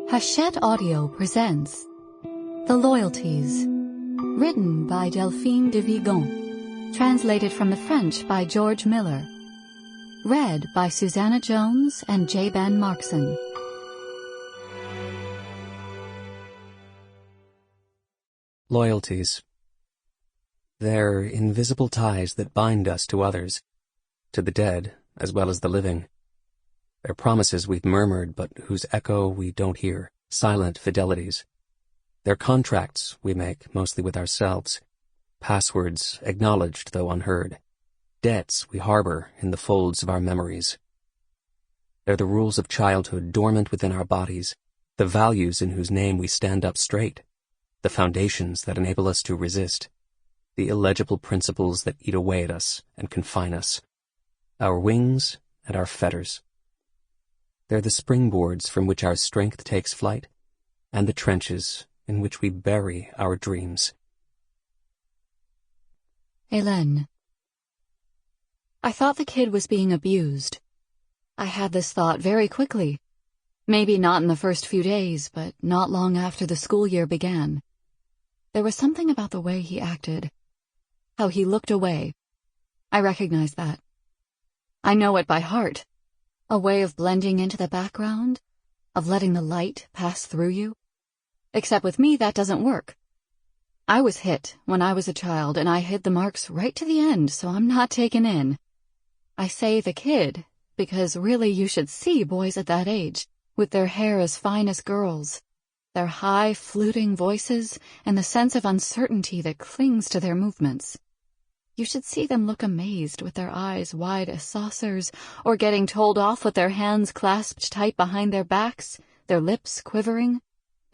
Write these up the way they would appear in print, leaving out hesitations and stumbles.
Hachette Audio presents The Loyalties, written by Delphine de Vigan, translated from the French by George Miller, read by Susannah Jones and J. Ben Markson. Loyalties. They're invisible ties that bind us to others, to the dead as well as the living. They're promises we've murmured but whose echo we don't hear, silent fidelities. They're contracts we make, mostly with ourselves, passwords acknowledged though unheard, debts we harbor in the folds of our memories. They're the rules of childhood dormant within our bodies, the values in whose name we stand up straight, the foundations that enable us to resist, the illegible principles that eat away at us and confine us, our wings and our fetters. They're the springboards from which our strength takes flight, and the trenches in which we bury our dreams. Hélène. I thought the kid was being abused. I had this thought very quickly. Maybe not in the first few days, but not long after the school year began. There was something about the way he acted, how he looked away. I recognized that. I know it by heart. A way of blending into the background, of letting the light pass through you. Except with me, that doesn't work. I was hit when I was a child, and I hid the marks right to the end, so I'm not taken in. I say the kid, because really you should see boys at that age, with their hair as fine as girls, their high, fluting voices, and the sense of uncertainty that clings to their movements. You should see them look amazed with their eyes wide as saucers, or getting told off with their hands clasped tight behind their backs, their lips quivering,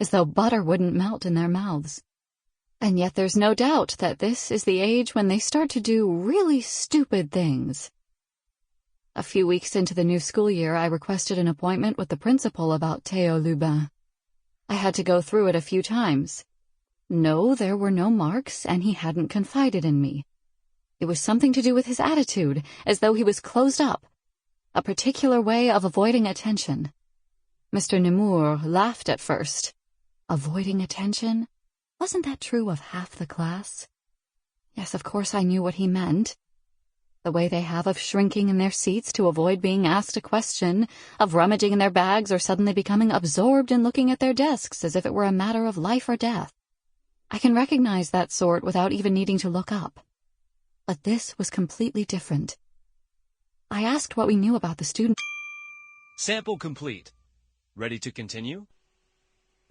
as though butter wouldn't melt in their mouths. And yet there's no doubt that this is the age when they start to do really stupid things. A few weeks into the new school year, I requested an appointment with the principal about Théo Lubin. I had to go through it a few times. No, there were no marks, and he hadn't confided in me. It was something to do with his attitude, as though he was closed up, a particular way of avoiding attention. Mr. Nemours laughed at first. Avoiding attention? Wasn't that true of half the class? Yes, of course I knew what he meant. The way they have of shrinking in their seats to avoid being asked a question, of rummaging in their bags or suddenly becoming absorbed in looking at their desks as if it were a matter of life or death. I can recognize that sort without even needing to look up. But this was completely different. I asked what we knew about the student. Sample complete. Ready to continue?